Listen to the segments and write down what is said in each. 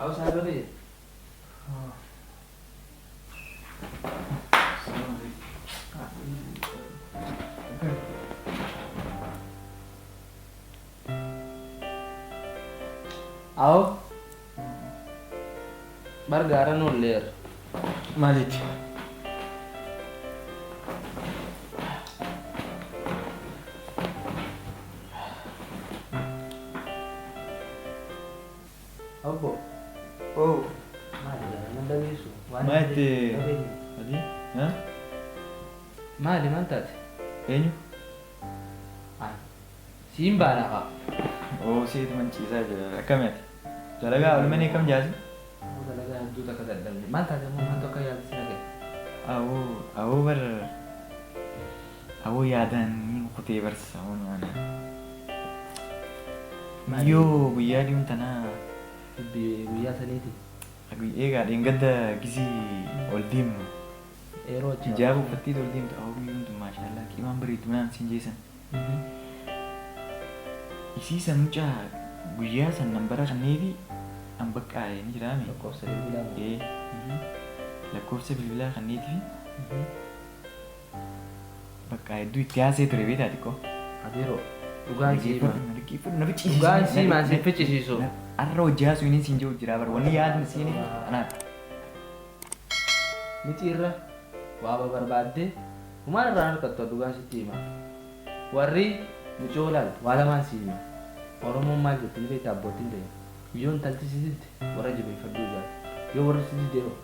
Kau sadar ni? Au bargaran ulir Malik. apa? Oh, Mali nanda bisu. Mati. Tadi? Hah? Mali mantat. Eenyu? Ah, Simba nak kak. Oh, si teman ciisa jira. Akkamitti? Dalagaa olumanii kam jaasi? Aku dah lagi hantu tak kata dan mantat kamu mantu kaya di sini ke? Awoo bar... Awoo yaadan ni kutee barsa mana. Yoo guyyaa diun tanaa. Biya saniti. Egaa dheengadda gisii ol deemnu. Ero cik. Hijaabu uffattii ol deemtu awoo guyyuun tun maashaallah qimaan bareedu naan siin jeesan. Isii san mucaa guyyaa san nan bara kanneefi an baqqaa'ee ni jiraame. Kau sering bilang. Lakkoofsa bilbilaa kanneetifi bakka hedduu itti haasee ture beektaa xiqqoo. Adiro. Dugaan sima. Dhaggeeffadhu nafi ciisisu. Dugaan sima si ficisisu. Har'a hojii haasuu inni siin jiru jira bara wanni yaadni siin anaadha. Miti irra waa barbaadde humaan irraa harkattu dugaan sitti hima. Warri mucoolal waa lamaan si hima. Oromoon maal jetti ni beektaa abbootiin ta'e. Biyyoon talti sisitti warra jabeeffadhuu jaal. Yoo warra sisitti yeroo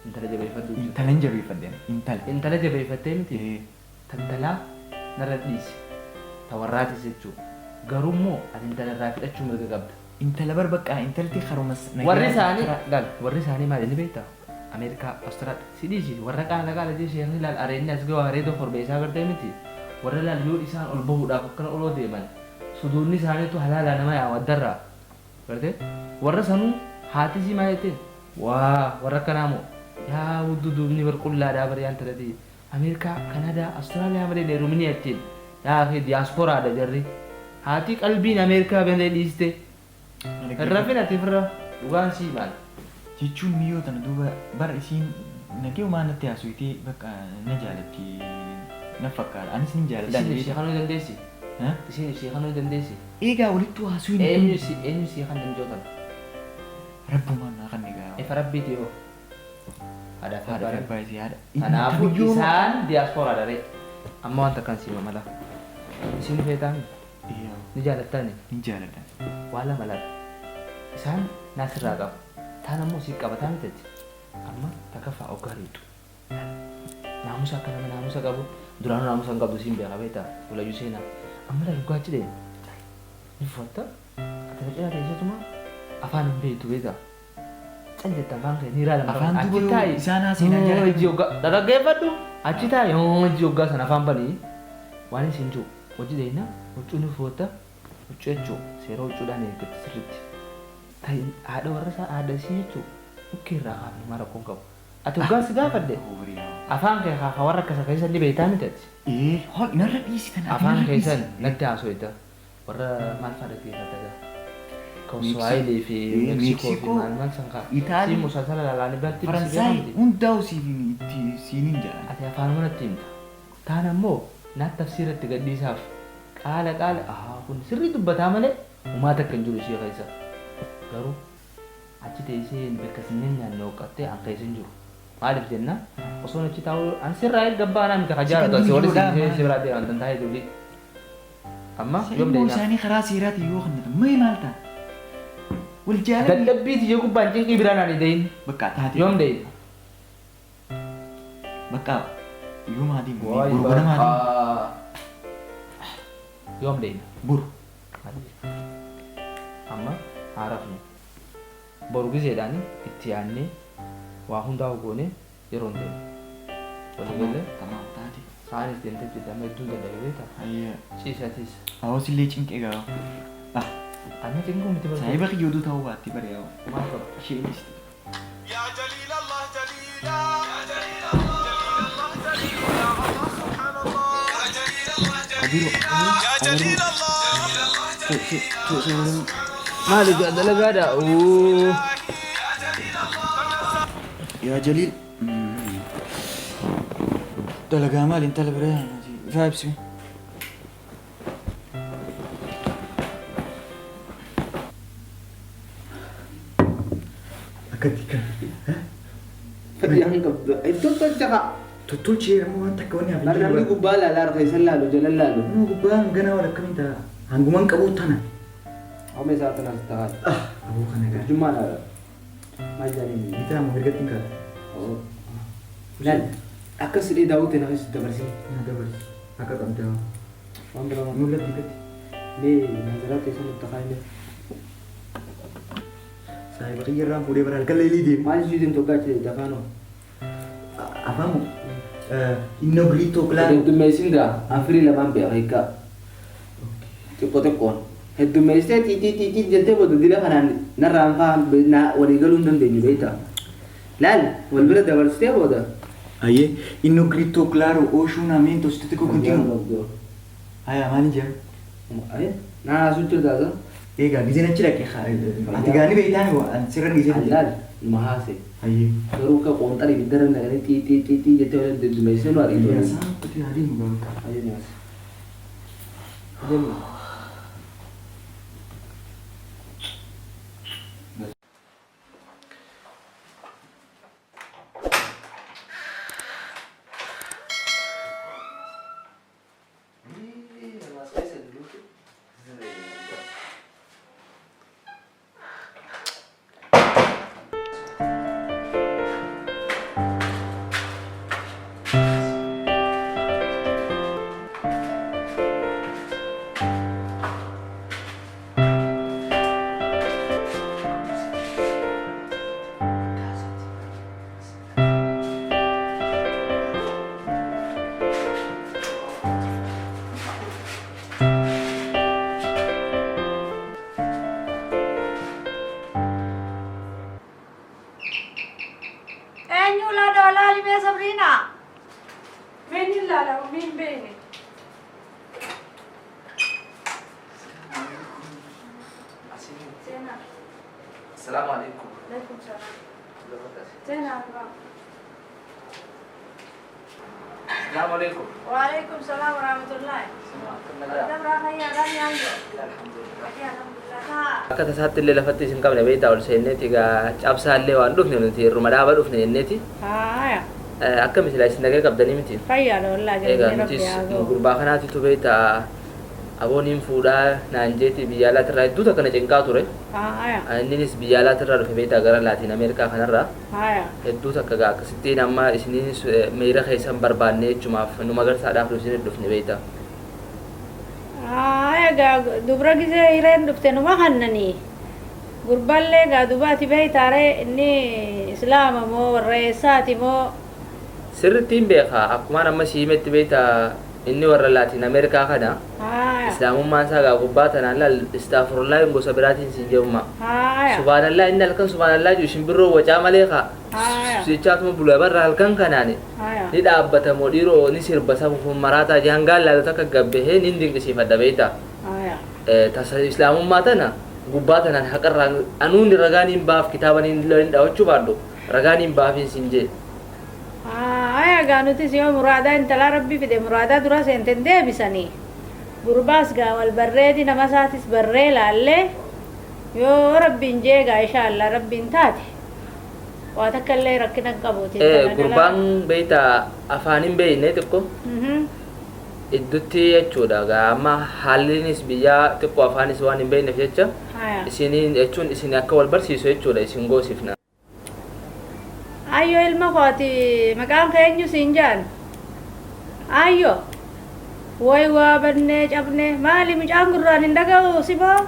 intala jabeeffadhuu jaal. Intalan jabeeffadheen intala. Intala jabeeffattee miti. Tantalaa narra dhiisi. Tawarraatis jechuudha. Garummoo ati intala irraa fidhachuu mirga qabda. Intala bar bakka intalti harumas. Warri isaanii gal warri isaanii maal inni beektaa? Ameerikaa, Awustiraaliyaa, Sidiisi warra qaala jechuun inni laal areenni as gawaa bareedoo korbeessaa gartee miti. Warra laal yoo isaan ol bahuudhaaf akkana oloo deeman suduunni isaaniitu halaalaa nama yaawwaddarraa. Gartee warra sanuu haati sii maal jetteen? Waa warra akkanaa moo yaa hudduu duubni barqullaadhaa bariyaan talatee Ameerikaa, Kanadaa, Awustiraaliyaa malee neerumni jettiin yaa fi diyaasporaadha jarri. Haati qalbiin Ameerikaa bane dhiiste. Irra finati firra dhugaan sii maal? Jechuun miyyoo tana duuba bara isiin nagee uumaa natti haasuyitee bakka na jaalatti na fakkaata. Anis ni jaaladha. Isin ishee kanuu dandeessi? Isin ishee kanuu dandeessi? Egaa walitti haasuyin. Eenyu ishee kan danda'u? Rabbumaan naa kan egaa. Ifa rabbiiti yoo. Haadha fi Haadha abbaa. abbaa isii haadha. Kanaafuu isaan diyaasporaa dharee. Amma wanta kan siima mala. Isin feetaan ni jaalattani? Ni jaaladha. Waa lama laata. Isaan naasirraa qabu. Taan ammoo sii qabataa miteetti. Amma takkaffaa oggariitu. Naamusa akka nama naamusa qabu. Duraanuu naamusa hin qabdu siin beeka beektaa. Walayyuu seenaa. Amma lafa gaachi deemu. Ni uffatta. Ati na cinaa teessatuma afaan hin beektu beektaa. Calleetta afaan kee ni raala. Afaan duuba isaan haaseenaa jaalladha. Dhaggeeffadhu. Achi taa'e yoo hojii hoggaa sana afaan banii waan isin jiru hojii deemna huccuu ni uffatta huccuu jechuun seera huccuudhaan eeggatti sirriitti. Ta'in haadha warra isaa haadha isii jechuun bukkee irraa kaafne mara kun qabu. Ati hoggaan si gaafadde afaan kee kaa warra akkasa keessan ni beektaa miti ati. Narra dhiisitan. Afaan keessan natti haasofita warra maal fa'aa dhaggeeffata gaa. Swahili fi Mexico fi maal san kaa. Itaali. Si musalsala lalaanii biratti Faransaay hundaa'u siiniin jedhan. ati afaan manatti himta. Taan ammoo naatti tafsiiratti gadhiisaaf qaala kun sirrii dubbataa malee uumaa takka hin jiru ishee keessa. Garuu achi teessee bakka sinneen nyaanne hooqattee an keessa hin jiru. Maaliif jenna osoo achi taa'u an sirraa erga baanaa miti kajaaratu asii walitti si biraa deeman tan taa'ee dubbii. Amma yoom deemaa? Isaanii karaa seeraatiin yoo kannatan mee maal ta'a? Wal jaalladhi. Dadhabbiiti jee gubbaan cinqii biraan ani deeyin. Bakka taate. Yoom deeyin? Bakka yoo maatiin gurgura maatiin. Yoom deeyin? Buru. Amma haarafnu. Boru gizeedhaan itti yaadnee waa hundaa goone yeroo hin deemu. Walii galee Tamaam taate. saanis deemtee jedhama hedduun dadhabe beektaa? Ayyaa. Ciisatis. Hawaas illee cinqee ga'a. Anna cinquu miti barbaadu. Saayiba kiyyootuu ta'uu baatti bare yaa'u. Maal qaba? Isheenis. يا جليل الله جليلا يا جليل الله جليلا الله سبحان الله يا جليل الله جليلا يا جليل الله Maali dalagaa dha? يا جليل دلقا مال انت البريان فايبسي أكدك Yang kabda. Itu tuh cakap. تطول شيء مو أنت كوني أبي Karena lu gubala lar kay selalu jalan lalu. مو قبان قنا ولا كم أنت هنقومان كبوت أنا Ome saat nas takat. أبو خنا قال Cuma lah. Majani ni. kita mau berkat tinggal Oh. Dan akan sedih tahu tenang sudah bersih. ada bers agak kamu tahu Mandra mulut dikit ni nazara tu sama takai ni. saya beri ram boleh beral kali ini Maju judin tu kaca dakano. apa mu inno grito Kalau claro tu mesin dah, afri lah mampu mereka. Cepat kon. Itu mesin titi jadi bodoh dia kan narangka na waligalun dan demi beta. Lal, walbera dah bersih bodoh. aye inno grito claro oshunamento state ko continuo aya mani jam Ayah, nah suci dah tu. ega gizena chira ke kha atigani beitan go an siran gizena Alal, mahasiswa. aye Baru ke kontar di dalam negara titi jadi orang di mesin luar itu. ya sampai hari mu bang Ayo ni mas. Ayo ni. Enyula dola libe Sabrina. Beni lala, min beni. Zena. Assalamualaikum. Waalaikumsalam. Zena apa? Assalamualaikum. Waalaikumsalam warahmatullahi. Ada berapa ya dan yang itu? Alhamdulillah. Ya alhamdulillah. Akka tasaatti illee lafatti isin qabne beektaa ol seenneeti egaa cabsaallee waan dhufne nuti irruma dhaabaa dhufne jenneeti Haya. akkami silaa isin dhagee qabdanii miti Fayya dola egaa jadi nutis rabbi ago. gurbaa kanaatitu beektaa abooniin fuudhaa naan jeeti biyya alaatirraa hedduu takka na cinqaa ture Haya. inninis biyya alaatirraa dhufe beektaa gara laatiin ameerikaa kanarraa Haya. hedduu takka egaa akkasittiin amma isiniinis miira keessan barbaanne jechumaaf nu magarsaadhaaf isin dhufne beektaa Haya ga dubra gize iren dufte numa kannani. Gurballe ga dubati behi tare inni islama mo reesati mo sirrittiin beekaa akkumaan amma siimetti beektaa inni warra laatiin ameerikaa kana haya. islaamummaan isaa gaa gubbaa tanaan laal istaafurullaa gosa biraatiin siin jeemuma Haya. subhaanallaa inni halkan subhaanallaa jiru shimbirroo wacaa malee kaa Haya. sichaatuma bulaa barra halkan kanaani Haya. ni dhaabbatamoo dhiiroo ni sirba safuun maraataa jahangaan laalota akka gabbehee ni dinqisiifadha beektaa Haya. tasa islaamummaa tana gubbaa tanaan haqarraa anuun ragaan hin baaf kitaaban hin dhaawachuu baadhu ragaan hin baafin siin jee Haya ga nuti siyo murada intala rabbi fide murada dura senten deebisanii. Gurbaas gaa wal barreedi nama isaatis barree laalle yoo rabbiin jeegaa inshaallah rabbiin taate. Waa takka illee rakkina hin qabuuti. gurbaan beektaa afaan hin beekne xiqqoo iddutti jechuudha gaa amma haallinis biyyaa xiqqoo afaanis waan hin beekneef jecha Haya. isiniin jechuun isin akka wal barsiisu jechuudha isin goosifna Ayyo ilma kooti maqaan keenyu siin jaan. Ayyo. Way waa bannee cabne maali mucaan gurraan hin dhaga'u siboo?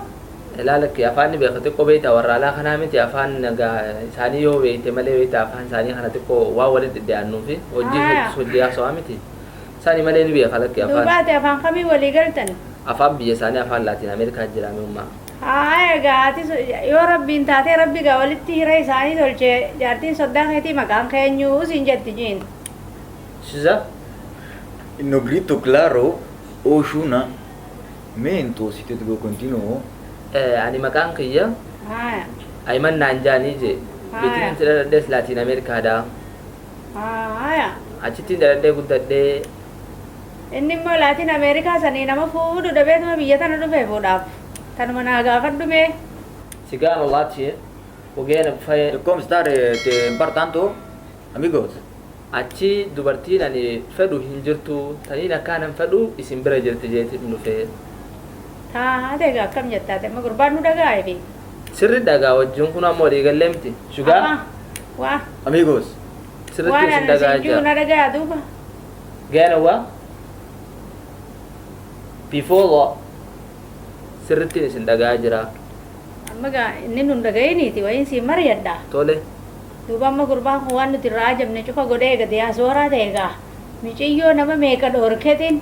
ilaalakki afaan ni beeka xiqqoo beektaa warra alaa kanaa miti afaan gaa isaanii yoo beekte malee beektaa afaan isaanii kana xiqqoo waan walitti dhiyaannuufi hojii heddus hojii haasawaa miti isaanii malee ni beeka lakki afaan Duubaate afaan kamii walii galtan? afaan biyya isaanii afaan laatiin ameerikaa jiraame ummaa Haya gaatis yoo rabbiin taatee rabbi gaa walitti hira isaanii tolchee jaartiin soddaan keetii maqaan keenyu siin jetti jiin. siza inno grito claro oshunamento si te dico continuo ani maqaan kiyya Haya. ayman naan jaanii je bitin daladhes Latin America da Haya. achitti daladhe guddadhe Inni immoo Laatiin Ameerikaa sanii nama fuudhu dhabeetuma biyya tana dhufe fuudhaaf. Tanuma naa gaafadhume. sigaan olaati ogeena faye ¿Cómo estar? ¿Te par tanto? Amigos. achi dubartiin ani fedhu hin jirtu taniin akkaanan fedhu isin bira jirti jeetiin dhufe Taate egaa akkam jettaate amma gurbaan nu dhaga'e fi. sirri dhagaa wajjin kun ammoo dhiigallee miti shugaa Waa. Amigos. sirritti Waan isin ana dhagaa siin jiru jira na dhaga'a duuba. gaana waa before sirritti isin dhagaa jira Amma gaa inni nun dhaga'iniiti wayiin siin mari'adha. tole Duuba amma gurbaan kun waan nuti irraa ajabne cufa godhee eega diyaasbooraa ta'e egaa. Miciyyoo nama meeqa dhorketin.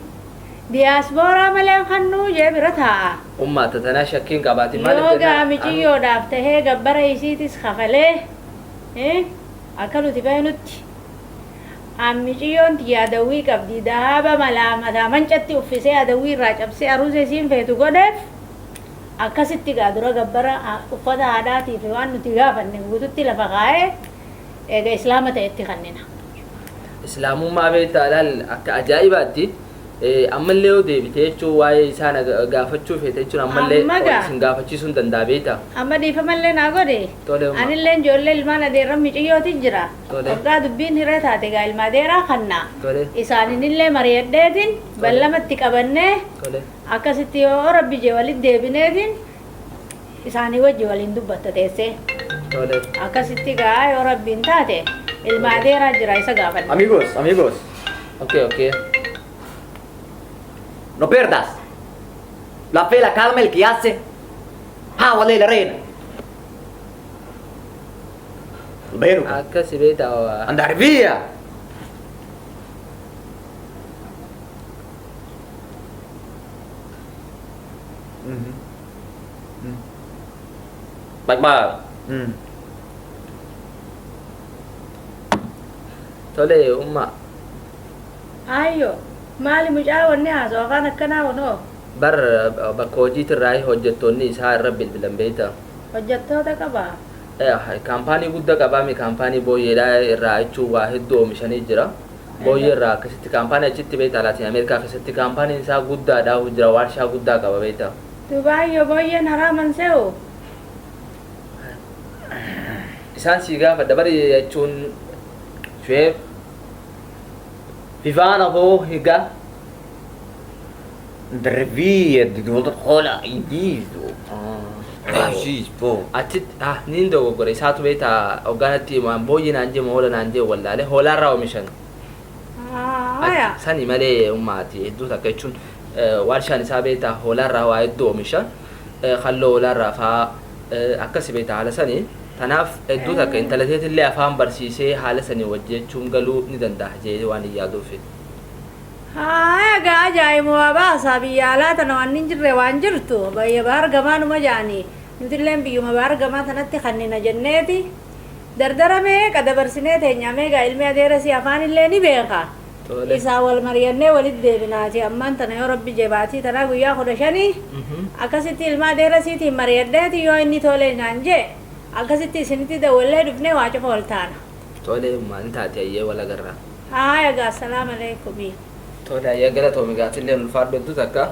Diyaasbooraa malee kannuu jee bira taa'a. ummaata tanaa shakkiin qabaatin Yoo gaa miciyyoodhaaf tahee gabbara isiitis kafalee akka nuti beeknutti miciyyoon tiyya adawwii qabdi daaba malaa mataa mancatti uffisee adawwii irraa cabsee aruusa isiin feetu godheef akkasitti gaa dura gabbara uffata aadaatii fi waan nuti gaafanne guututti lafa kaa'ee eega islaama ta'etti kannina. islaamummaa beektaa laal akka ajaa'ibaatti ammallee yoo deebite jechuun waa'ee isaan gaafachuu feete jechuun ammallee Amma gaa. isin gaafachiisuu hin danda'a beektaa Amma dhiifamallee naa godhe. Tole umma. Anillee ijoollee ilmaan adeerran miciyyooti jira. Tole. Waggaa dubbiin hiree taate gaa ilma adeeraa kannaa. tole Isaaninillee mari'adheetiin ballamatti qabannee tole akkasitti yoo rabbi jee walitti deebineetiin isaanii wajji waliin dubbatta teessee tole akkasitti gaa yoo rabbiin taate ilma adeeraa jira isa gaafadha. Amigos, amigos. okay okay No perdas la fe, la calma, el que hace. Vale la reina. Pero, akkasi beektaa Andar via. Bạch bờ. tole umma Ayyo maali mucaa wanni haasoo afaan akkanaa wanoo bar bakka hojiitirraa hojjettoonni isaa irra bilbilan beektaa hojjettoota qabaa. kaampaanii guddaa qabaame kaampaanii booyyeedhaa irraa jechuun waa hedduu oomishanii jira booyyee irraa akkasitti kaampaanii achitti beektaa laatiin ameerikaa keessatti kaampaaniin isaa guddaadhaa jira warshaa guddaa qaba beektaa Dubaayyo booyyeen haraaman se'u. isaan sii gaafa dabari jechuun shee vivaana hoo higaa Andar via. Di volta cola. Indizo. Sì, po. achitti niin dogoggore isaatu beektaa hoggaanatti booyyee naan jee moola naan jee wallaalee hoolaarraa oomishan Haya. sani malee ummaati hedduu takka jechuun warshaan isaa beektaa hoolaarraa waa hedduu oomisha halloo hoolaarraa faa akkasi beektaa haala sanii tanaaf hedduu takka intalateetillee afaan barsiisee haala sanii wajjechuun galuu ni danda'a jee waan hin yaaduufi. Haya gaa ajaa'ibu waa baasaa biyya alaa tana waan hin jirre waan jirtu biyya baargamaa numa jaanii nutilleen biyyuma baargamaa tanatti kannina jenneeti dardara meeqa dabarsinee teenyamee gaa ilmi adeerasi afaan illee ni beeka. Tole. Isaa wal mari'annee walitti deebinaati ammaan tana yoo rabbi jebaatii tanaa guyyaa 15 akkasitti ilma adeerasiitiin mari'addeeti yoo inni tole naan jee akkasitti isinitti dawwallee dhufnee waa cufa ol taana. Tole ummaan taate ayyee wal agarra. Haya gaa salaamu alaikum. Tole ayyee galatoomi gaatillee ulfaadhu hedduu takka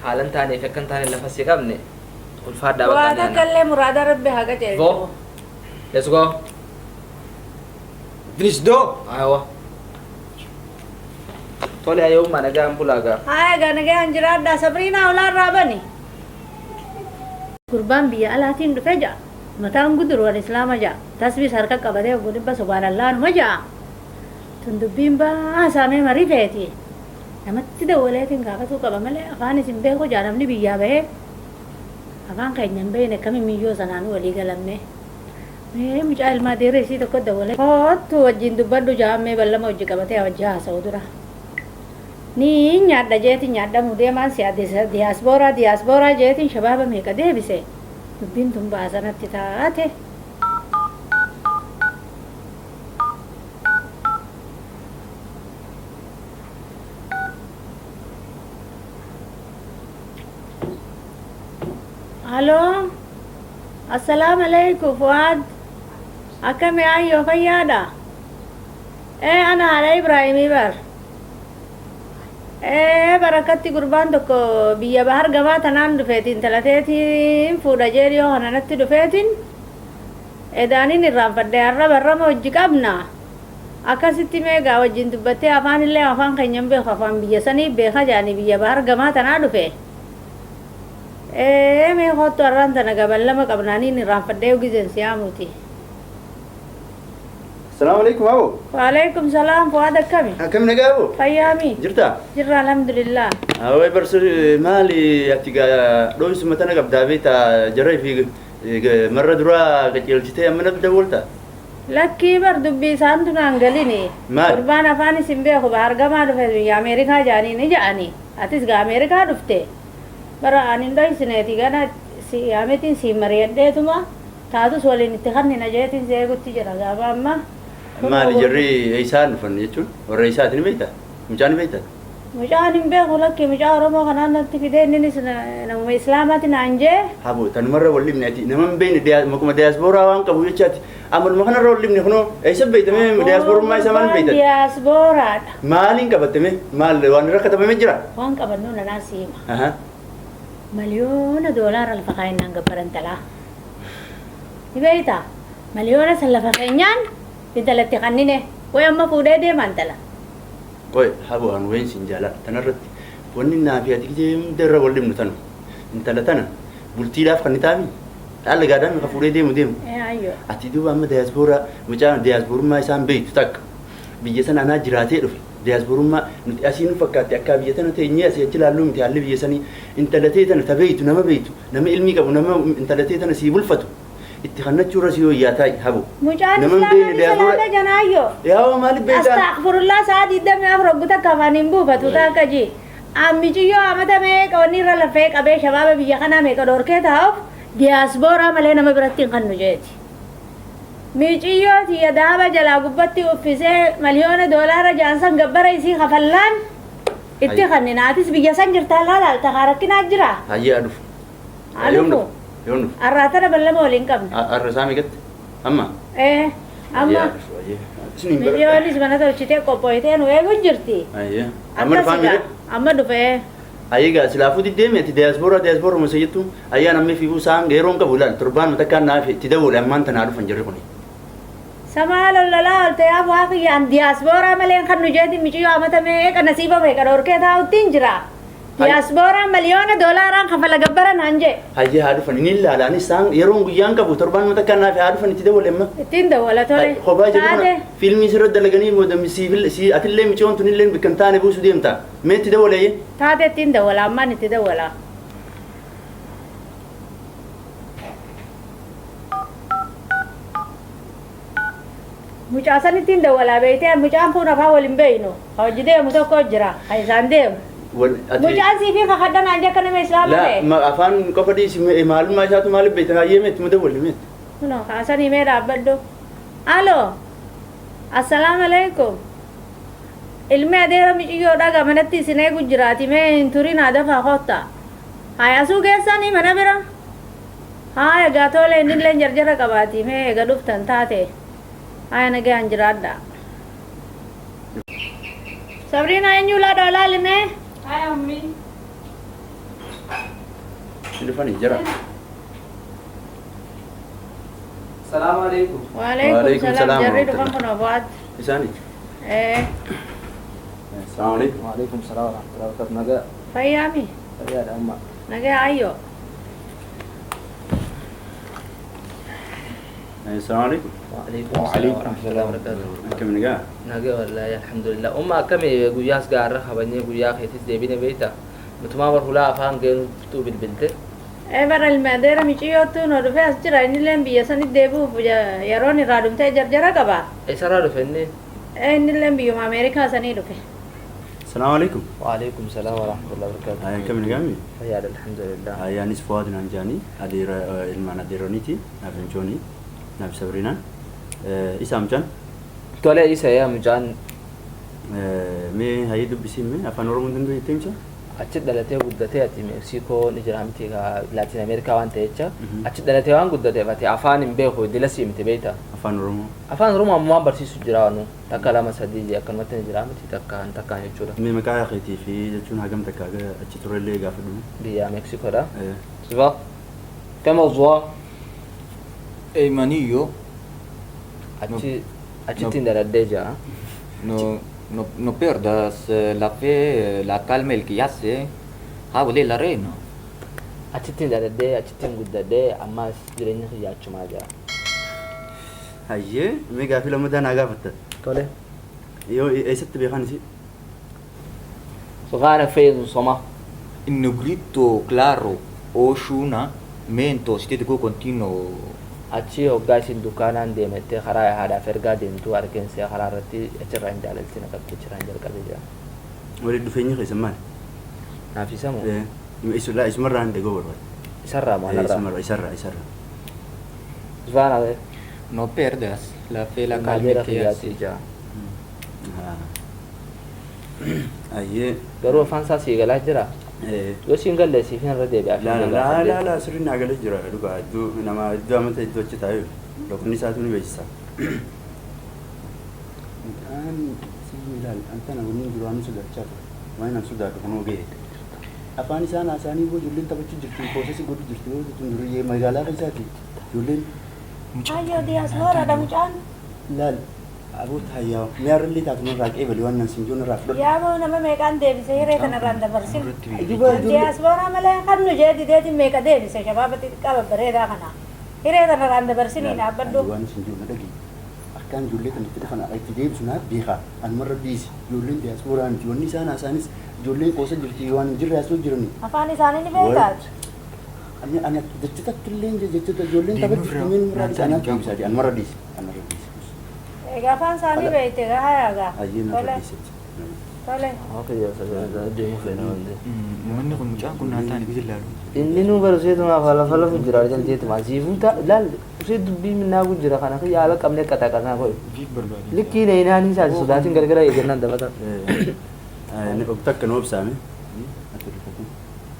haalan taaneef akkan taane lafa si qabne ulfaadhaa Waa bakka takka illee muraada rabbi haga jechuudha. Go. Let's go. Finish do. Aywa. Tole ayyee ummaa nagaan bulaagaa. Haya gaa nagaan jiraadhaa sabriinaa olaarraa bani. Gurbaan biyya alaatiin dhufe ja'a. Mataan guduruun islaama ja'a. Tasbis harka qabatee obbo Dhibba subhaanallaa numa ja'a. Tun dubbiin baasamee marii feeti. Namatti dawwaleetiin gaafatuu qaba malee afaan isin beeku jaa namni biyyaa bahee afaan keenya hin beekne akkamiin miyyoo sanaan walii galamne. Mee mucaa ilmaa deera isii tokko dawwalee kootu wajjin dubbadhu jaa'ammee ballama hojii qabatee wajjii haasa'u dura. Ni nyaadha jeetiin nyaadhamu deemaan si'a diyaasbooraa jeetiin shabaaba meeqa deebise dubbiin tun baasanatti taate. Halo, assalamu alaikum Fuad. Akkami ayyoo fayyaadha? Ana haadha Ibraahimii bar. Barakatti gurbaan tokko biyya bahar gamaa tanaan dhufeetiin talateetiin fuudha jeeriyoo kananatti dhufeetiin edaaniin irraanfadde har'a barrama hojii qabna. Akkasitti meegaa wajjin dubbattee afaan illee afaan keenyan beeku afaan biyya sanii beeka jaanii biyya bahar gamaa tanaa dhufe. Mee kottu har'aan tana gaban lama qabnaaniin irraanfaddee ugizeen siyaamuuti. Assalamualaikum Abu. Waalaikumsalam Fuad akkami? Akkam nagaa Abu? Fayyaami? Jirta? Jirra alhamdulillah. Awai barsu mali atiga doi sumatana qabdaa beeta jarra fi marra dura qajeelchitee amma nabda walta. Lakkii bar dubbii isaan tunaan galini. Maal? Gurbaan afaan isin beeku bahargamaa dhufe biyya Ameerikaa jaanii ni ja'ani. Atis gaa Ameerikaa dhufte. Bara anin dhoysineeti gana siyaametiin si mari'adheetuma taatus waliin itti kannina jeetiin si eegutti jira gaaba amma. Maali jarri eeysaan dhufan jechuun warra eeysaati ni beekta? Mucaa ni beekta? Mucaan hin beeku lakki mucaa Oromoo kanaan natti fidee inninis namuma Islaamaati naan jee. Habu tanumarra wallibni ati nama hin beekne makuma diyaaspooraa waan qabu jechaati. Amaluma kanarra wallibni kunoo eeysa beektamee diyaasporummaa isaa maal beektan? Diyaaspooraadha. Maaliin qabattame? Maal waan rakkatamame jira? Waan qabannu nanaa siima. Miliyoona doolaara lafa kaayinnaan gabbaran talaa. Ni beektaa? Miliyoona san lafa keenyaan intalatti kannine way amma fuudhee deeman tala. Qoy habu an wayin sin jala tanarratti wanni naa fi ati gidee darra wallibnu tanu intala tana bultiidhaaf kan taami dhaala gaadhaan ka fuudhee deemu. Ayyo. Ati duuba amma diyaaspooraa mucaa diyaasporummaa isaan beektu takka biyya sana anaa jiraatee dhufe diyaasporummaa nuti asii nu fakkaatti akka biyya tana teenyee asii achi laalluu miti haalli biyya sanii intalatee tana ta beektu nama ilmii qabu nama intalatee tana sii bulfatu. Itti kannachuurra si hoyyaa taa'i habu. Mucaan Islaamaa salaata janaayyoo. Yaa maaliif beektaa? Astaghfirullah sa'a 24 rogguta kafaan hin buufatu taakka jee. Ammichiyyoo amata meeqa wanni irra lafee qabee shabaaba biyya kanaa meeqa dhorkee taa'uuf diyaaspooraa malee nama biratti hin kannu jeeti. Miiciyyoo tiyya daaba jalaa gubbatti uffisee miliyoona doolaara jaansan gabbara isii kafallaan itti kanninaatis biyya san jirtaa laalaalta haa rakkinaa jira. Hayyee adufu. Adufu. Yoonu. Arraatana ballama waliin qabna. Arra isaa meeqatti? Amma? Amma. Miliyoonis mana tolchitee qophooyitee nu eeguun jirti. Hayyee. Amma dhufaa mire? Amma dhufee. Hayyee gaa silaafuu diddeemi ati diyaaspooraa musa jettu ayyaan ammee fiiguu isaan yeroon qabu laal torbaan takkaan naaf itti daboole ammaan tanaa dhufan jirri kuni. Samaa lololaa olte yaa bu'aa kiyyaan diyaaspooraa malee kan nu jeeti michiyyoo amata meeqa nasiiba meeqa dhorkee taa'uttiin jira. Diyaaspooraa miliyoona doolaaraan kafala gabbaran hanje. Hayyee haa dhufan inni ilaalaan isaan yeroon guyyaan qabu torbaan takkaan naaf haa dhufan itti daboole amma. Ittiin daboola tole. Kophaa jiru kana fiilmii sirratti dalaganii booda si atillee michoon tunillee bikkan taane buusu deemta. Mee itti daboole? Taate ittiin daboola ammaan itti daboola. Mucaa san ittiin daboola beeytee mucaan kun afaan waliin beeynu. Hojii deemu tokko jira. Kan isaan deemu. Mucaan siifi kakaddan anje akka nama islaama ta'e. Afaan qofa dhiisi maalummaa isaatu maaliif beektan hayyee meetti muda walli meetti. Kuno kaasanii mee dhaabbaddo. Aloo. Assalaamu alaikum. Ilmi adeera miciyyoodha gamanatti isin eegu jiraati mee hin turin haadafaa kotta. Haayasuu keessanii mana bira. Haaya gaatoolee innillee jarjara qabaati mee eega dhuftan taate. Haaya nagaan jiraadha. Sabrina eenyu laadha laalimee? Haaya ummi. Dhufanii jira. Assalamualaikum. Waalaikumsalam. Jarri dhufan kun ofaat. Isaanii. Assalamualaikum. Waalaikumsalam warahmatullahi wabarakatuh. Naga. Fayyaami. Fayyaadha amma. Nagaa ayyoo. Assalamualaikum. Waalaikumsalam warahmatullahi wabarakatuh. Akkam nagaa? Naga wallahi alhamdulillah. Umma akkami guyyaas gaarra habanyee guyyaa keetis deebine beekta. Mutumaa barhulaa afaan geenutu bilbilte. Bara ilmi adeera micciyootu nu dhufee as jira innillee biyya sanitti deebi'uuf yeroon irraa dhumtee jarjara qaba. Eessarraa dhufe inni? Innillee biyyuma Ameerikaa sanii dhufe. Assalamualaikum. Waalaikumsalam warahmatullahi wabarakatuh. Akkam nagaa? Fayyaadha alhamdulillah. Anis Fuad naan jaanii adeera ilmaan adeeroniiti naaf injoonii naaf sabrinaan isa amcaan. Tole isa yaa mucaan mee hayii dubbisiin mee afaan oromoo danda'u jettee himsa? achi dhalatee guddatee ati Meeksikoo ni jira miti Laatiin Ameerikaa waan ta'e jecha achi dhalatee waan guddateef ati afaan hin beeku dila sii miti beekta. Afaan Oromoo. Afaan Oromoo ammoo waan barsiisu jira waanu takka lama sadii akkanumatti ni jira miti takkaan jechuudha. Mee maqaa keetii fi jechuun hagam takka achi turellee gaafa dhumu. Biyya Meksikoodha. Siva kama zuwa Eimaniyo. achittiin dhaladhee jira. No perdas la fe, la calma, el que hace. Ah, vale, la reina. Achittiin dhaladhee achittiin guddadhee ammas jireenya kiyya achumaa jira. Hayyee mee gaafii lammataa naa gaafatta. Tole. Yoo eessatti beekan isi? Sokaana feezu soma. In negrito claro, oshuna, mento, si te continuo. Achi hoggaa isin dukkaanaan deemettee karaa haadhaaf ergaa deemtu argeensee karaa irratti achirraa hin jaalalti naqabte achirraa hin jalqabee jira. Walitti dhufeenyi keessan maali? Naaf isa moo? Isumarraa hin dhagoo barbaade. Isarraa moo alarraa? Isarraa. Zvana be. No perdas la fe, la calma, Maajeera el que kiyyaatti hace. jira. Hayyee. Garuu afaan isaa sii galaa jira. Yoo siin galle siif hin irra deebi'aa. Laa sirriin haa galee jira dhugaa iddoo nama iddoo amanta iddoo achi taa'e loqonni isaatu ni beeksisa. Midhaan siin ilaali anta namoonni duraanuu sodaachaa ture waan nan sodaadhu kunoo ga'e. Afaan isaan haasaanii boo ijoolleen taphachuu jirti koosasi godhu jirti yoo jechuun duriyyee magaalaa keessaati ijoolleen. Ayo diaspora ada mucaan. Laal aboota hayyaa miyaarrillee taatu narraa qeebali waan nan sinjoo narraa fudhatu. Yaa moo nama meeqaan deebise hiree kanarraan dabarsin. Diaspora malee kan nu jee dideeti meeqa deebise shabaabatti qaba bareedaa kana. Hiree kanarraan dabarsinii dhaabbadhu. Waan sinjoo na dhagi. Akkaan ijoollee kan itti dhufan itti deebisu naaf beekaa anumarra biisi ijoolleen diasporaa miti wanni isaan haasaanis ijoolleen qoosa jirti waan hin jirre haasoo jirani. Afaan isaanii ni beekaati. Ani jechoota illee jechoota ijoolleen taphatti kunneen irraa isaanii deebisaati anumarra biisi. Egaa afaan isaanii beekte gaa hayaagaa. Hayyee na biisi. Tole. Akka jira deemu feena wante. Manni kun mucaan kun naan taane bisi laalu. Inni nu barsiisu maaf lafa lafa jira jalteetu maasiifuu laal usee dubbii minnaa kun jira kana yaala qabnee qaxaqasaa godhe. Fiik barbaade. Likkii na inaanii isaati sodaatiin gargara eegannaan taphatan. Inni takka noo ibsaame.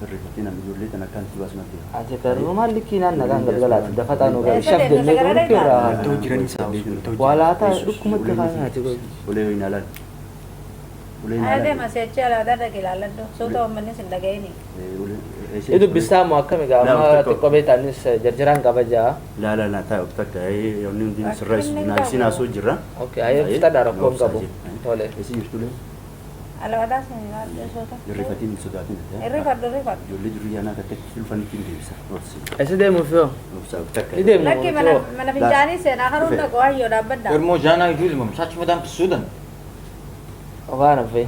Rifatiin amma ijoollee tan akkaan itti baasuma ta'e. Ati karuma maal likkii naan nagaan galgalaati dafataa nu gala shaf jennee kun likkii irraa. Ta'u jiranii isaa. Waalaataa dhukkumatti kaanaati godhe. Ulee wayinaa laal. Ade masechaa laada dhagilaaladhu suuta uummanni sin dhaga'ini. Ini dubbistaa moo akkami gaama xiqqoo beektanis jarjaraan qaba jaa. Laa taa'u takka yoonni hundi sirraa isin haasoo jirra. Okay ayyee fitaadha rakkoon qabu. Tole. Esi jirtule. Alawaadaa sin yaadde suuta. Rifatiin sodaatiin. Irrifadhu. Ijoollee durii yaanaa akka filfanitti hin deebisa. Esi deemuuf yoo. Takka. Ni deemna Lakki mana fincaanii seenaa karuun dhaqoo hayyoo dhaabbadda. Ermoo jaanaa ijoollee mam saachi madaan pisuudhan. Okaan hafe.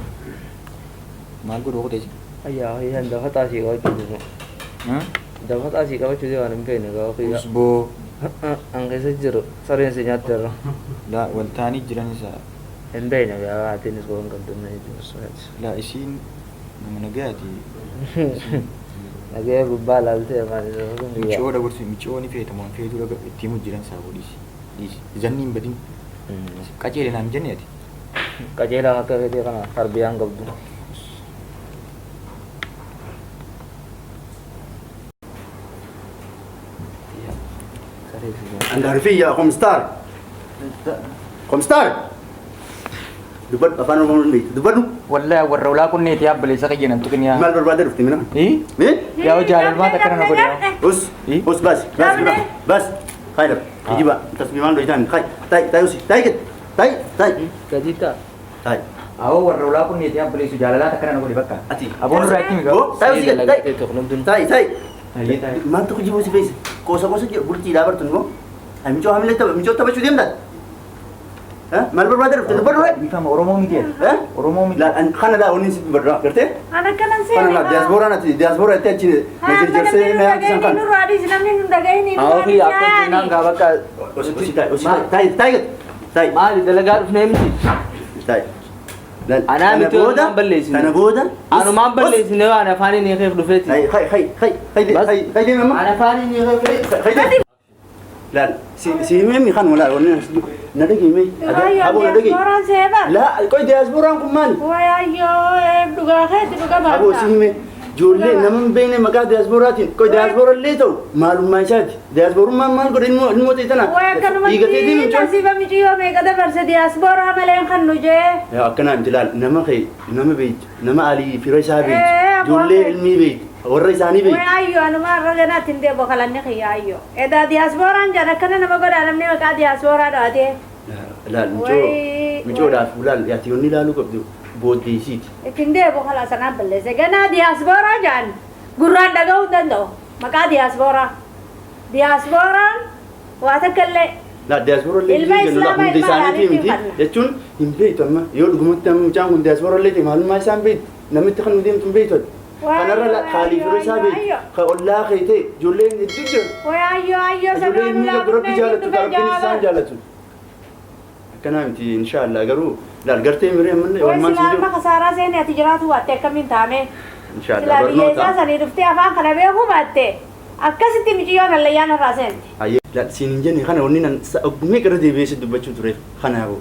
Maal godhu okoteesi? Ayyaa ayyaan dafataa asii qabachuu jiru. Dafataa asii qabachuu jiru waan hin feene gaafa fayyaa. Usboo. An keessa jiru sareensi nyaatti irra. Laa waltaanii jiran isaa. Hin beekne gaafa atiinis goon qabdu na jiru. Laa isiin nama nagaati. Nagee gubbaa laaltee maali Micoo dabarsu micoo ni feetamu waan feetuu dhaga ittiin hojjiran isaa godhiisi. Dhiisi. Zanni hin badin. Qaceele naan jenne ati. qajeelaa akka fedhe kana tarbiyaan qabdu. Angarfiyya Komstar Dubbadhu afaan Oromoo hin beektu dubbadhu Wallahi warra ulaa kunneeti yaabbalisa qayyanan tuqinyaa. maal barbaadee dhufte mina? Yaa jaalalmaata akkana na godhe. Us bas Khaydar kijiba tasbiimaan dho'itaan tay usi tay Gadiita. tay Awoo warra ulaa kunneeti yaabbalisa jaalalaata akkana na godhe bakka. ati Aboon irraa itti migaa. tay usi tay Tayyee tayyee. maaltu kijiba usi feese kosa bultii dhaabartu immoo michoo hamilee taphachuu deemtan maal barbaadee dhufte dubbadhu Bifama Oromoo miti jedha. Oromoo miti. kana daa onni sitti barraa gartee Ana kanan kana seene. diaspora itti achi jersee na kisan kan Awwafi akka jennaan gaa bakka tay maali dalagaa dhufnee miti. tay Anaa miti anumaan balleessine. kana booda Anumaan balleessine waan afaanii ni keef dhufeeti. hay deema Ana afaanii ni keef. laal si himeen kan wala onni nadagi me abo nadagi diasporaan seebar. la koy diasporaan kun maali Wayaayyoo dhugaa keetti dhuga abo baata. sihime ijoollee nama hin beekne maqaa diasporaatiin koy diaspora illee ta'u maalummaa isaati diasporummaan maal godhe ilmoo ta'e tana Way akkanuma dhiigateetiin hin nasiiba mijiyyoo meeqa dabarse diasporaa malee kan nu jee. akkanaa miti laal nama kee nama beektu nama alii fira isaa Eh, beektu aboo. ijoollee ilmii beektu warra isaanii beektu Wayaayyoo anuma irra ganaatti hin deebo kalanni kiyyaayyoo. Edaa diasporaan jaan akkana nama godhaa namni maqaa diasporaa dhaatee. laal micoodhaaf laal ati yoonni ilaaluu qabdu booddeesiiti Ittiin deebo kalaa sanaan balleesse. Ganaa diasporaa jaan gurraan dhaga'uu danda'u. Maqaa diasporaa. Diasporaan waa takka illee. La diaspora illee Ilma jennu la Islaamaa hundi ilma isaaniitii alaaniitiin miti fanna. jechuun hin beektu amma yoo dhugumatti amma mucaan kun diaspora illee ta'e maalummaa isaan beektu namitti kan nu deemtu hin beektu kanarra la kaalii fira isaa beektu ka ollaa kee ta'e ijoolleen hedduu jiru Wayaayyoo ijoollee sabaan inni ulaa rabbi jaallatu ka rabbiin isaan jaallatu akkanaa miti inshaallah garuu laal gartee miree ammallee Way walmaan sin silaalma jiru kasaaraa seenee ati jiraatu waatte akkamiin taame. inshaallah Silaa biyya isaa barnoota sanii dhuftee afaan kana beekuu baatte. Akkasitti miciyyoon allayyaan irraa seenti. ayyee laal siin hin jenne kana wanni nan oggumee gara deebi'eessi dubbachuu ture kanaafuu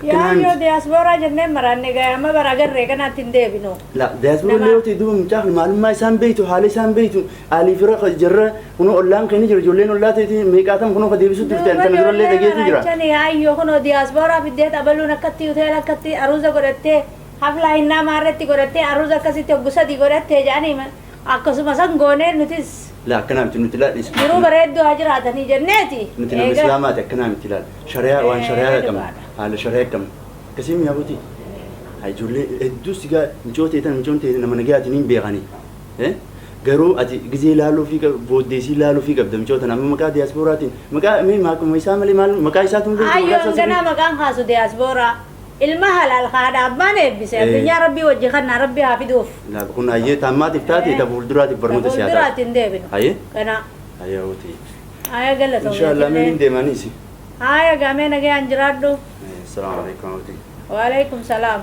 Yaayyoo diasporaa jenneen maraanne gaya amma bara agarree kanaatti hin deebinu. La diaspora Nama- illee yoo ta'e duuba mucaa maalummaa isaan beektu haala isaan beektu alii fira jirra kunoo ollaan keenya jira ijoolleen ollaa ta'e meeqaatam kunoo ka deebisutti dhufte kana durallee dhageetu jira. Yaayyoo kunoo diasporaa fiddee xabaluun akkatti hoteela akkatti aruuza godhattee haflaa hinnaa maarratti godhattee aruuza akkasitti hoggu sadii godhattee jedhanii akkasuma san goonee nutis La akkanaa miti nuti laal jiruu bareedduu haa jiraatanii jenneeti. nuti nama islaamaati akkanaa miti laal shariyaa waan shariyaa qabna haala shariyaa qabna akkasii miyaa buti ijoollee hedduu sigaa micoo ta'e micoon ta'e nama nagayaatiin hin beekanii garuu ati gizee ilaaluu fi booddeesii ilaaluu fi qabda micoo tana amma maqaa diasporaatiin maqaa maqaa isaa malee maal maqaa isaatu hin beektu Ayyoon ganaa maqaan kaasu diasporaa ilma halaal haadha abbaan eebbise addunyaa rabbii wajji kannaa rabbii haa fiduuf. kun ayyee taammaatiif taate ta fuulduraatiif barnoota siyaasaa Fuulduraatti hin deebinu. ayyee Kana ayyee wuti aya galata. inshaallah min hin deemaniisi Aya gamee nagayaan jiraadhu. assalaamu alaikum wuti Waalaikum salaam.